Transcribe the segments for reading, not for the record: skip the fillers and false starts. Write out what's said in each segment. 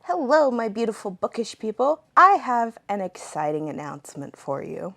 Hello, my beautiful bookish people. I have an exciting announcement for you.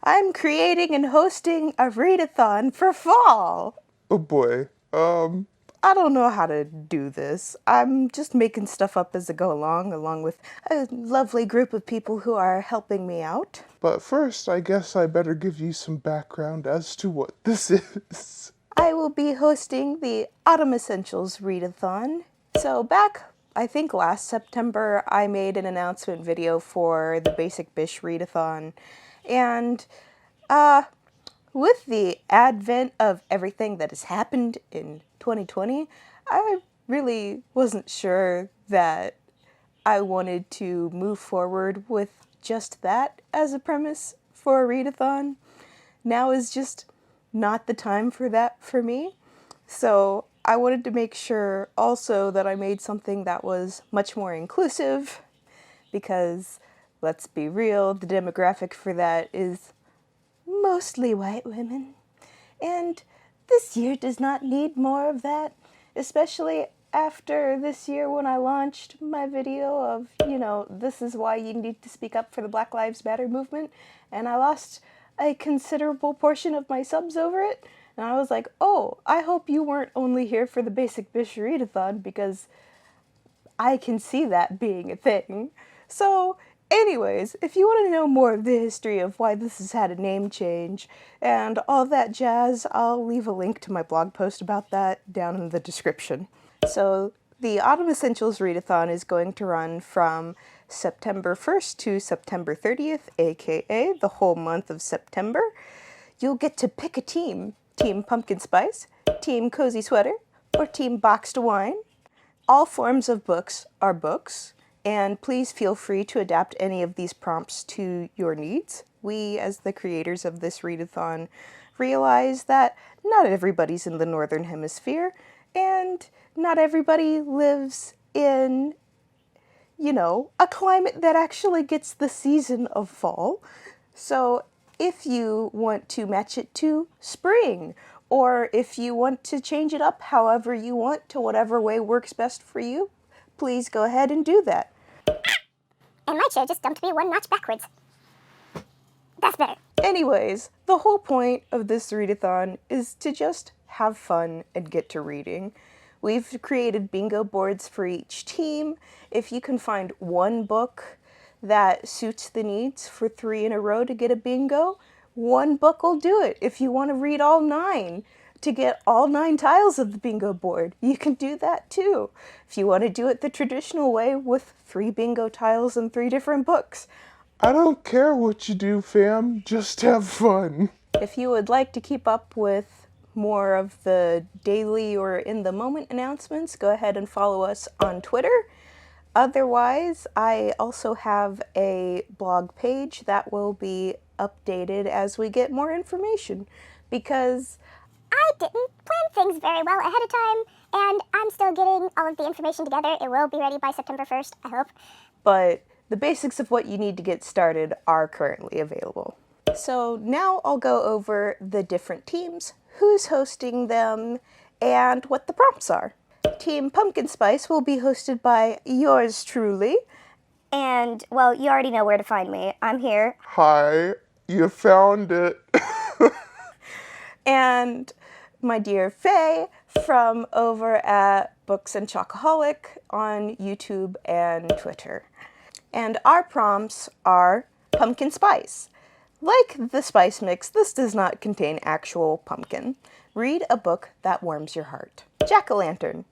I'm creating and hosting a readathon for fall. Oh boy. I don't know how to do this. I'm just making stuff up as I go along with a lovely group of people who are helping me out. But first, I guess I better give you some background as to what this is. I will be hosting the Autumn Essentials Readathon. So back, I think last September, I made an announcement video for the Basic Bish Readathon. And with the advent of everything that has happened in 2020, I really wasn't sure that I wanted to move forward with just that as a premise for a readathon. Now is just not the time for that for me. So I wanted to make sure also that I made something that was much more inclusive, because let's be real, the demographic for that is mostly white women. And this year does not need more of that, especially after this year when I launched my video of, this is why you need to speak up for the Black Lives Matter movement, and I lost a considerable portion of my subs over it, and I was like, oh, I hope you weren't only here for the Basic Bish Readathon, because I can see that being a thing. So, anyways, if you want to know more of the history of why this has had a name change and all that jazz, I'll leave a link to my blog post about that down in the description. So, the Autumn Essentials Readathon is going to run from September 1st to September 30th, aka the whole month of September. You'll get to pick a team. Team Pumpkin Spice, Team Cozy Sweater, or Team Boxed Wine. All forms of books are books, and please feel free to adapt any of these prompts to your needs. We, as the creators of this readathon, realize that not everybody's in the Northern Hemisphere, and not everybody lives in, a climate that actually gets the season of fall. So if you want to match it to spring, or if you want to change it up however you want to whatever way works best for you, please go ahead and do that. And my chair just dumped me one notch backwards. That's better. Anyways, the whole point of this readathon is to just have fun and get to reading. We've created bingo boards for each team. If you can find one book that suits the needs for 3 in a row to get a bingo, one book will do it. If you want to read all 9 to get all 9 tiles of the bingo board, you can do that too. If you want to do it the traditional way with 3 bingo tiles and 3 different books. I don't care what you do, fam. Just have fun. If you would like to keep up with more of the daily or in-the-moment announcements, go ahead and follow us on Twitter. Otherwise, I also have a blog page that will be updated as we get more information, because I didn't plan things very well ahead of time, and I'm still getting all of the information together. It will be ready by September 1st, I hope. But the basics of what you need to get started are currently available. So now I'll go over the different teams, who's hosting them, and what the prompts are. Team Pumpkin Spice will be hosted by yours truly. And, well, you already know where to find me. I'm here. Hi, you found it. And my dear Faye from over at Books and Chocoholic on YouTube and Twitter. And our prompts are pumpkin spice. Like the spice mix, this does not contain actual pumpkin. Read a book that warms your heart. Jack-o'-lantern.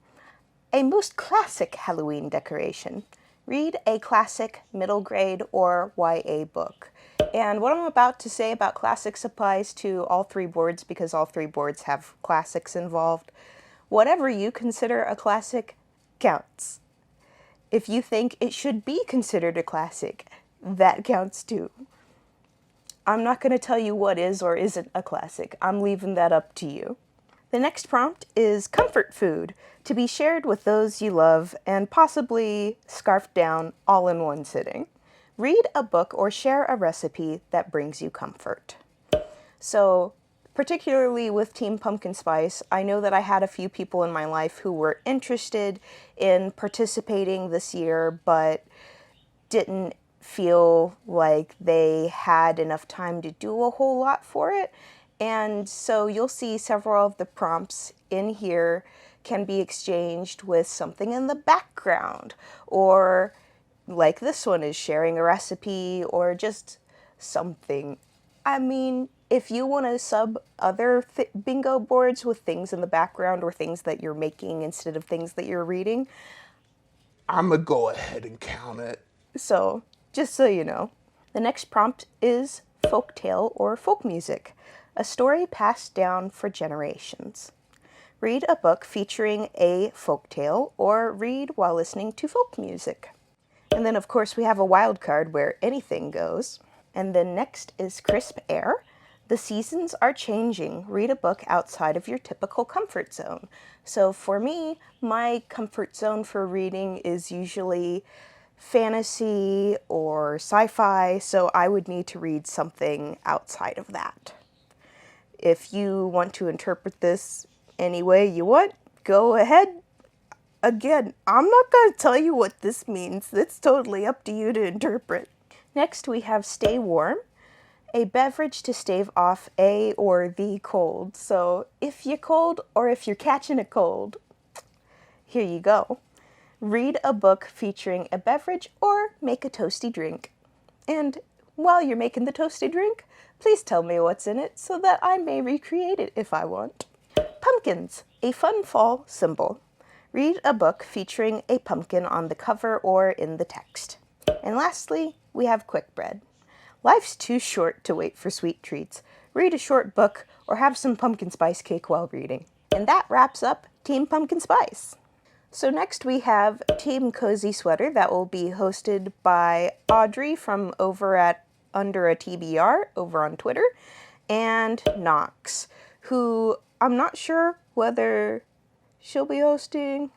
A most classic Halloween decoration. Read a classic middle grade or YA book. And what I'm about to say about classics applies to all 3 boards, because all 3 boards have classics involved. Whatever you consider a classic counts. If you think it should be considered a classic, that counts too. I'm not going to tell you what is or isn't a classic. I'm leaving that up to you. The next prompt is comfort food, to be shared with those you love and possibly scarfed down all in one sitting. Read a book or share a recipe that brings you comfort. So particularly with Team Pumpkin Spice, I know that I had a few people in my life who were interested in participating this year, but didn't feel like they had enough time to do a whole lot for it. And so you'll see several of the prompts in here can be exchanged with something in the background, or like this one is sharing a recipe, or just something. I mean, if you want to sub other bingo boards with things in the background or things that you're making instead of things that you're reading, I'm gonna go ahead and count it. so just so you know. The next prompt is folktale or folk music, a story passed down for generations. Read a book featuring a folktale or read while listening to folk music. And then, of course, we have a wild card where anything goes. And then next is crisp air. The seasons are changing. Read a book outside of your typical comfort zone. So for me, my comfort zone for reading is usually fantasy or sci-fi, so I would need to read something outside of that. If you want to interpret this any way you want, go ahead. Again, I'm not going to tell you what this means. It's totally up to you to interpret. Next, we have stay warm, a beverage to stave off a or the cold. So if you're cold or if you're catching a cold, here you go. Read a book featuring a beverage or make a toasty drink. And while you're making the toasty drink, please tell me what's in it so that I may recreate it if I want. Pumpkins, a fun fall symbol. Read a book featuring a pumpkin on the cover or in the text. And lastly, we have quick bread. Life's too short to wait for sweet treats. Read a short book or have some pumpkin spice cake while reading. And that wraps up Team Pumpkin Spice. So next we have Team Cozy Sweater that will be hosted by Audrey from over at Under a TBR over on Twitter, and Knox, who I'm not sure whether she'll be hosting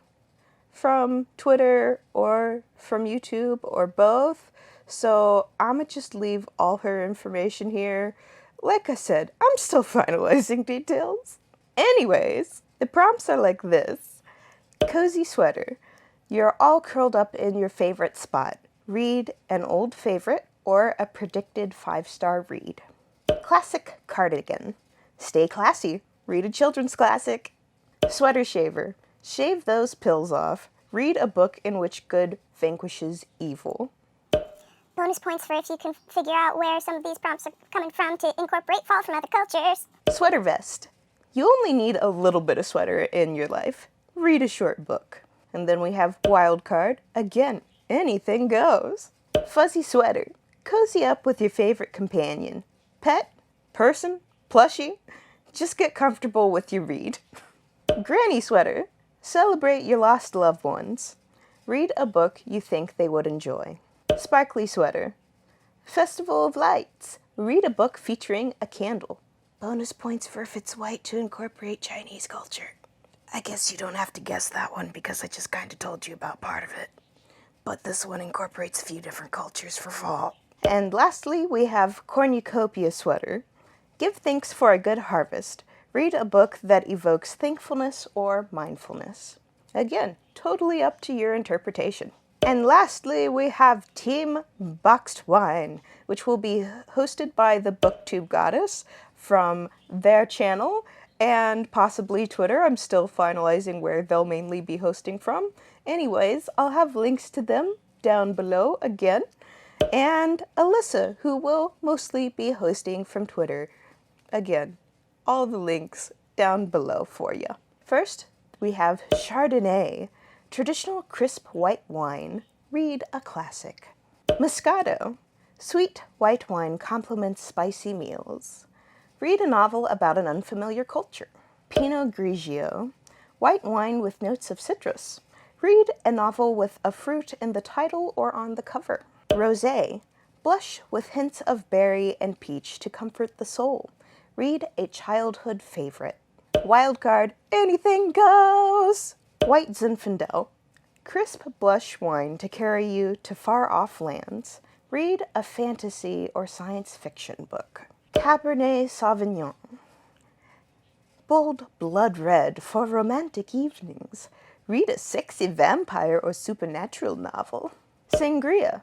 from Twitter or from YouTube or both. So I'm gonna just leave all her information here. Like I said, I'm still finalizing details. Anyways, the prompts are like this. Cozy sweater. You're all curled up in your favorite spot. Read an old favorite or a predicted 5-star read. Classic cardigan. Stay classy. Read a children's classic. Sweater shaver. Shave those pills off. Read a book in which good vanquishes evil. Bonus points for if you can figure out where some of these prompts are coming from to incorporate fall from other cultures. Sweater vest. You only need a little bit of sweater in your life. Read a short book. And then we have wild card. Again, anything goes. Fuzzy sweater. Cozy up with your favorite companion. Pet, person, plushie. Just get comfortable with your read. Granny sweater. Celebrate your lost loved ones. Read a book you think they would enjoy. Sparkly sweater. Festival of lights. Read a book featuring a candle. Bonus points for if it's white to incorporate Chinese culture. I guess you don't have to guess that one because I just kind of told you about part of it. But this one incorporates a few different cultures for fall. And lastly, we have cornucopia sweater. Give thanks for a good harvest. Read a book that evokes thankfulness or mindfulness. Again, totally up to your interpretation. And lastly, we have Team Boxed Wine, which will be hosted by the Booktube goddess from their channel and possibly Twitter. I'm still finalizing where they'll mainly be hosting from. Anyways, I'll have links to them down below again. And Alyssa, who will mostly be hosting from Twitter. Again, all the links down below for you. First, we have Chardonnay, traditional crisp white wine. Read a classic. Moscato, sweet white wine complements spicy meals. Read a novel about an unfamiliar culture. Pinot Grigio, white wine with notes of citrus. Read a novel with a fruit in the title or on the cover. Rosé, blush with hints of berry and peach to comfort the soul. Read a childhood favorite. Wildcard, anything goes! White Zinfandel, crisp blush wine to carry you to far-off lands. Read a fantasy or science fiction book. Cabernet Sauvignon, bold blood red for romantic evenings. Read a sexy vampire or supernatural novel. Sangria.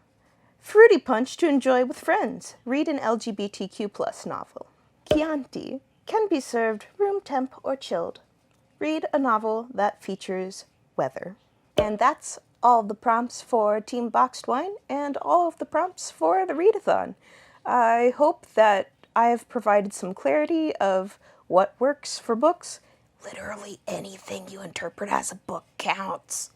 Fruity punch to enjoy with friends. Read an LGBTQ+ novel. Chianti. Can be served room temp or chilled. Read a novel that features weather. And that's all the prompts for Team Boxed Wine and all of the prompts for the Readathon. I hope that I have provided some clarity of what works for books. Literally anything you interpret as a book counts.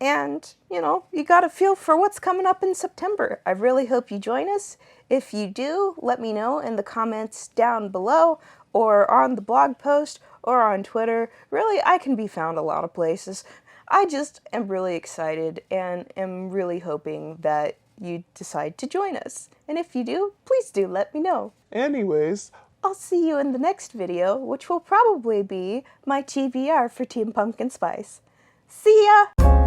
And, you got a feel for what's coming up in September. I really hope you join us. If you do, let me know in the comments down below, or on the blog post, or on Twitter. Really, I can be found a lot of places. I just am really excited and am really hoping that you decide to join us. And if you do, please do let me know. Anyways, I'll see you in the next video, which will probably be my TBR for Team Pumpkin Spice. See ya!